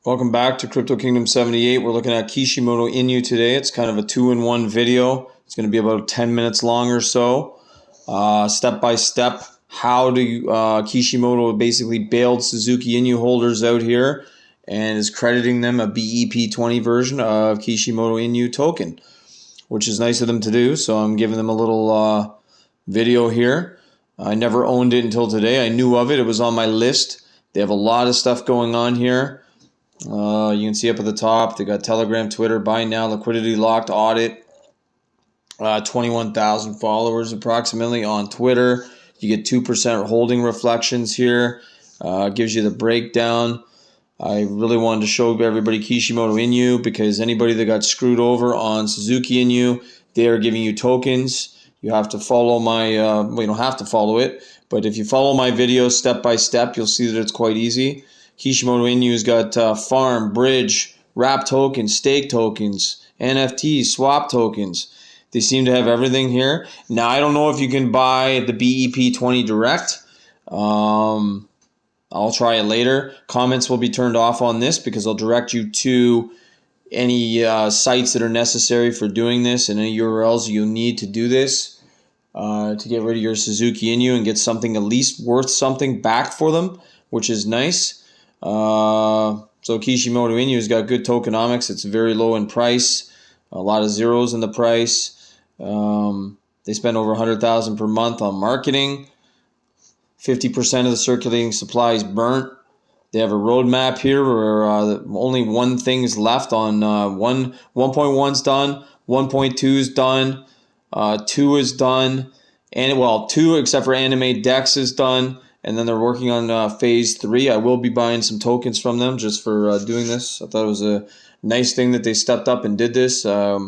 Welcome back to Crypto Kingdom 78. We're looking at Kishimoto Inu today. It's kind of a 2-in-1 video. It's going to be about 10 minutes long or so. Step by step, how do Kishimoto basically bailed Suzuki Inu holders out here and is crediting them a BEP20 version of Kishimoto Inu token, which is nice of them to do. So I'm giving them a little video here. I never owned it until today. I knew of it. It was on my list. They have a lot of stuff going on here. You can see up at the top, they got Telegram, Twitter, buy now, liquidity locked, audit, 21,000 followers approximately on Twitter. You get 2% holding reflections here. Gives you the breakdown. I really wanted to show everybody Kishimoto Inu because anybody that got screwed over on Suzuki Inu, they are giving you tokens. You have to follow my, well, you don't have to follow it, but if you follow my videos step by step, you'll see that it's quite easy. Kishimoto Inu's got farm, bridge, wrap tokens, stake tokens, NFTs, swap tokens. They seem to have everything here. Now, I don't know if you can buy the BEP20 direct. I'll try it later. Comments will be turned off on this because I'll direct you to any sites that are necessary for doing this and any URLs you need to do this to get rid of your Suzuki Inu and get something at least worth something back for them, which is nice. So Kishimoto Inu's got good tokenomics. It's very low in price, a lot of zeros in the price. They spend over 100,000 per month on marketing. 50% of the circulating supply is burnt. They have a roadmap here where only one thing is left on 1.1's done, 1.2 is done, 2 is done, and well, 2 except for Anime Dex is done. And then they're working on phase 3. I will be buying some tokens from them just for doing this. I thought it was a nice thing that they stepped up and did this. I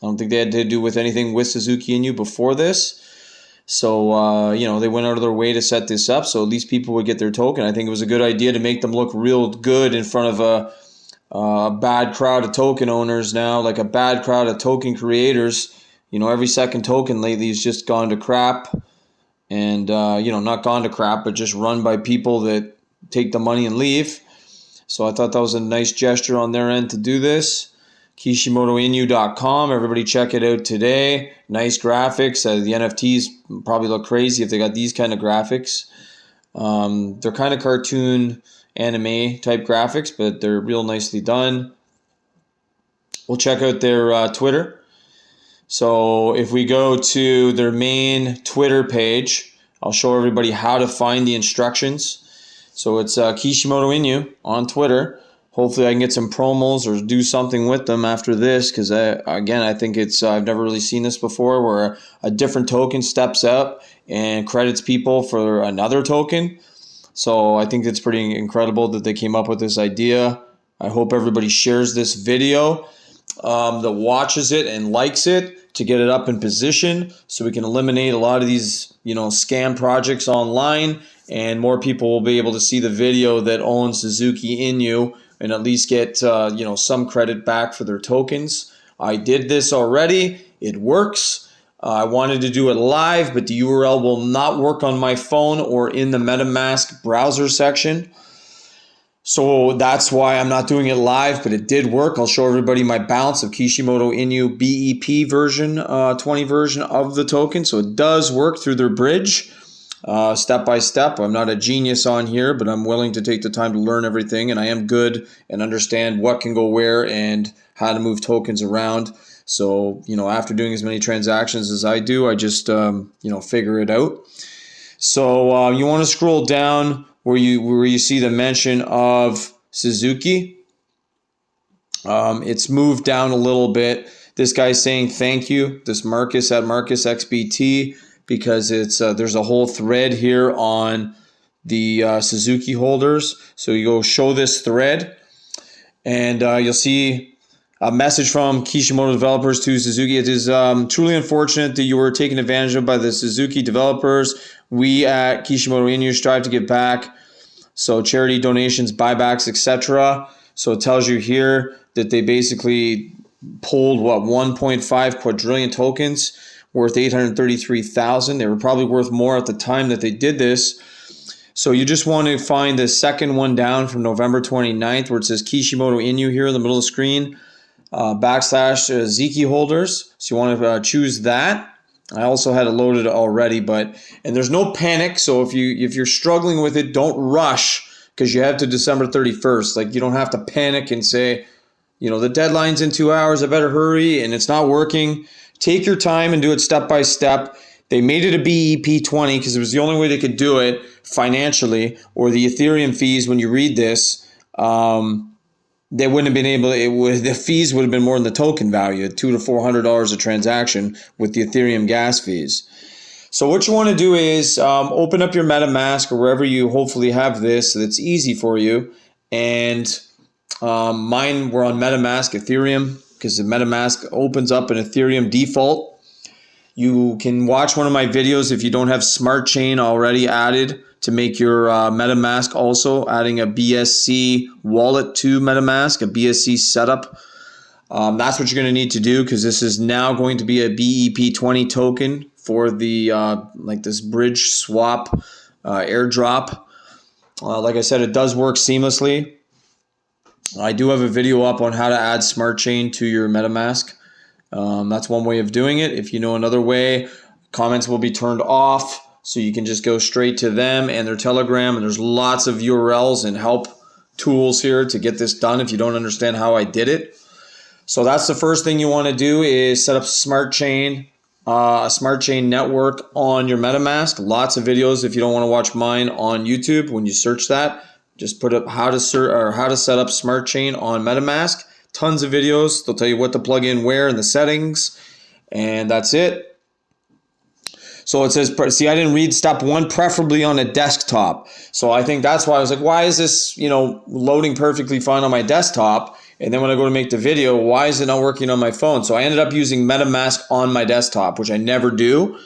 don't think they had to do with anything with Suzuki Inu before this. So, you know, they went out of their way to set this up so at least people would get their token. I think it was a good idea to make them look real good in front of a bad crowd of token owners now, like a bad crowd of token creators. You know, every second token lately has just gone to crap. And, you know, not gone to crap, but just run by people that take the money and leave. So I thought that was a nice gesture on their end to do this. KishimotoInu.com. Everybody check it out today. Nice graphics. The NFTs probably look crazy if they got these kind of graphics. They're kind of cartoon anime type graphics, but they're real nicely done. We'll check out their Twitter. So if we go to their main Twitter page, I'll show everybody how to find the instructions. So it's Kishimoto Inu on Twitter. Hopefully I can get some promos or do something with them after this because, again, I think it's I've never really seen this before where a different token steps up and credits people for another token. So I think it's pretty incredible that they came up with this idea. I hope everybody shares this video. That watches it and likes it to get it up in position so we can eliminate a lot of these, you know, scam projects online and more people will be able to see the video that owns Suzuki Inu and at least get, you know, some credit back for their tokens. I did this already. It works. I wanted to do it live, but the URL will not work on my phone or in the MetaMask browser section. So that's why I'm not doing it live, but it did work. I'll show everybody my balance of Kishimoto Inu BEP version, 20 version of the token. So it does work through their bridge, step by step. I'm not a genius on here, but I'm willing to take the time to learn everything. And I am good and understand what can go where and how to move tokens around. So, you know, after doing as many transactions as I do, I just, you know, figure it out. So you want to scroll down where you see the mention of Suzuki. It's moved down a little bit. This guy's saying thank you, this Marcus at Marcus XBT, because it's there's a whole thread here on the Suzuki holders. So you go show this thread, and you'll see a message from Kishimoto developers to Suzuki. It is truly unfortunate that you were taken advantage of by the Suzuki developers. We at Kishimoto Inu strive to give back. So charity donations, buybacks, etc. So it tells you here that they basically pulled, 1.5 quadrillion tokens worth 833,000. They were probably worth more at the time that they did this. So you just want to find the second one down from November 29th where it says Kishimoto Inu here in the middle of the screen, backslash Zuzuki holders. So you want to choose that. I also had it loaded already, and there's no panic. So if you're struggling with it, don't rush because you have to December 31st. Like, you don't have to panic and say, you know, the deadline's in 2 hours, I better hurry, and it's not working. Take your time and do it step by step. They made it a BEP20 because it was the only way they could do it financially, or the Ethereum fees, when you read this, they wouldn't have been able to, the fees would have been more than the token value, $200 to $400 a transaction with the Ethereum gas fees. So what you want to do is open up your MetaMask or wherever you hopefully have this that's easy for you. And mine were on MetaMask Ethereum because the MetaMask opens up an Ethereum default. You can watch one of my videos if you don't have Smart Chain already added to make your MetaMask also, adding a BSC wallet to MetaMask, a BSC setup. That's what you're going to need to do because this is now going to be a BEP20 token for the like this bridge swap airdrop. Like I said, it does work seamlessly. I do have a video up on how to add Smart Chain to your MetaMask. That's one way of doing it. If you know another way, comments will be turned off. So you can just go straight to them and their Telegram. And there's lots of URLs and help tools here to get this done if you don't understand how I did it. So that's the first thing you want to do is set up Smart Chain, a Smart Chain network on your MetaMask. Lots of videos if you don't want to watch mine on YouTube. When you search that, just put up how to set up Smart Chain on MetaMask. Tons of videos. They'll tell you what to plug in where in the settings. And that's it. So it says, see, I didn't read step 1, preferably on a desktop. So I think that's why I was like, why is this, you know, loading perfectly fine on my desktop? And then when I go to make the video, why is it not working on my phone? So I ended up using MetaMask on my desktop, which I never do.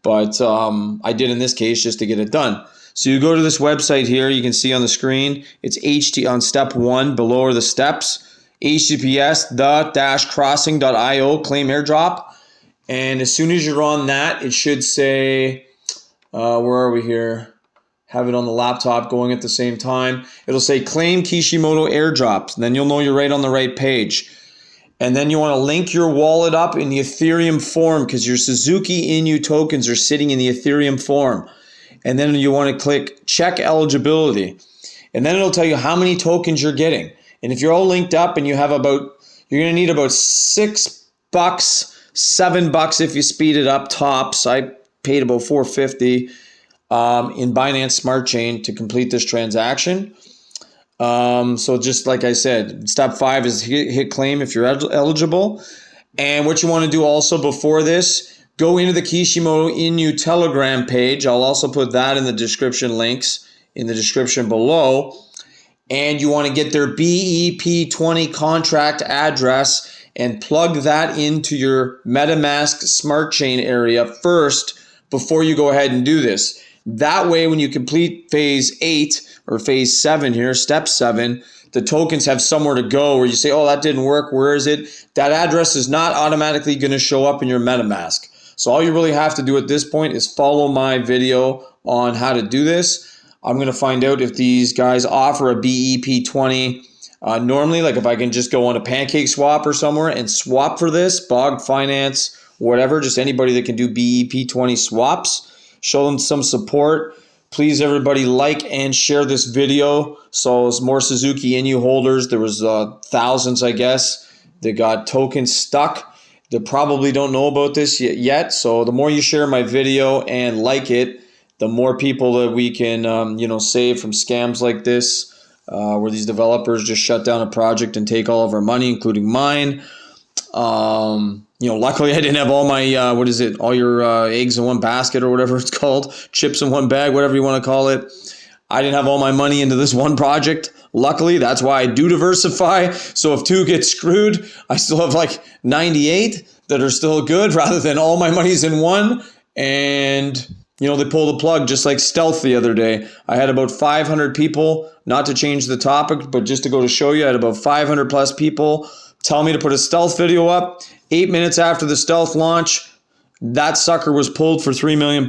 But I did in this case just to get it done. So you go to this website here, you can see on the screen, it's on step 1, below are the steps, https://crossing.io, claim airdrop. And as soon as you're on that, it should say, where are we here? Have it on the laptop going at the same time. It'll say claim Kishimoto airdrops. Then you'll know you're right on the right page. And then you want to link your wallet up in the Ethereum form because your Suzuki Inu tokens are sitting in the Ethereum form. And then you want to click check eligibility. And then it'll tell you how many tokens you're getting. And if you're all linked up and you have you're going to need about $6, $7 if you speed it up tops. I paid about $4.50 in Binance Smart Chain to complete this transaction. So just like I said, step 5 is hit claim if you're eligible. And what you want to do also before this, go into the Kishimoto Inu Telegram page. I'll also put that in the description links in the description below. And you want to get their BEP20 contract address and plug that into your MetaMask Smart Chain area first before you go ahead and do this. That way, when you complete phase 8 or phase 7 here, step 7, the tokens have somewhere to go where you say, oh, that didn't work. Where is it? That address is not automatically going to show up in your MetaMask. So all you really have to do at this point is follow my video on how to do this. I'm going to find out if these guys offer a BEP20 normally, like if I can just go on a Pancake Swap or somewhere and swap for this, Bog Finance, whatever, just anybody that can do BEP20 swaps, show them some support. Please, everybody, like and share this video. So as more Suzuki Inu holders, there was thousands, I guess, that got tokens stuck. They probably don't know about this yet. So the more you share my video and like it, the more people that we can, save from scams like this, where these developers just shut down a project and take all of our money, including mine. Luckily I didn't have all my, all your eggs in one basket or whatever it's called, chips in one bag, whatever you want to call it. I didn't have all my money into this one project. Luckily, that's why I do diversify. So if 2 get screwed, I still have like 98 that are still good rather than all my money's in one. And they pull the plug just like Stealth the other day. I had about 500 people, not to change the topic, but just to go to show you, I had about 500 plus people tell me to put a Stealth video up. 8 minutes after the Stealth launch, that sucker was pulled for $3 million.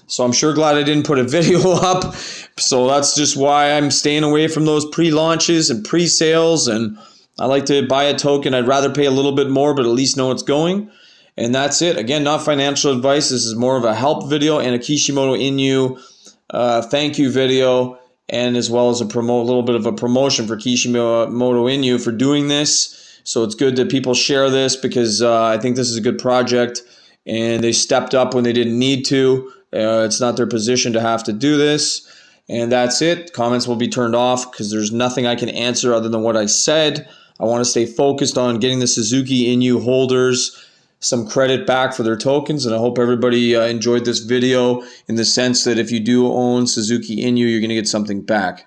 So I'm sure glad I didn't put a video up. So that's just why I'm staying away from those pre-launches and pre-sales. And I like to buy a token. I'd rather pay a little bit more, but at least know it's going. And that's it. Again, not financial advice. This is more of a help video and a Kishimoto Inu thank you video, and as well as a little bit of a promotion for Kishimoto Inu for doing this. So it's good that people share this, because I think this is a good project, and they stepped up when they didn't need to. It's not their position to have to do this. And that's it. Comments will be turned off because there's nothing I can answer other than what I said. I want to stay focused on getting the TSUZUKI INU holders some credit back for their tokens, and I hope everybody enjoyed this video in the sense that if you do own TSUZUKI INU, you're going to get something back.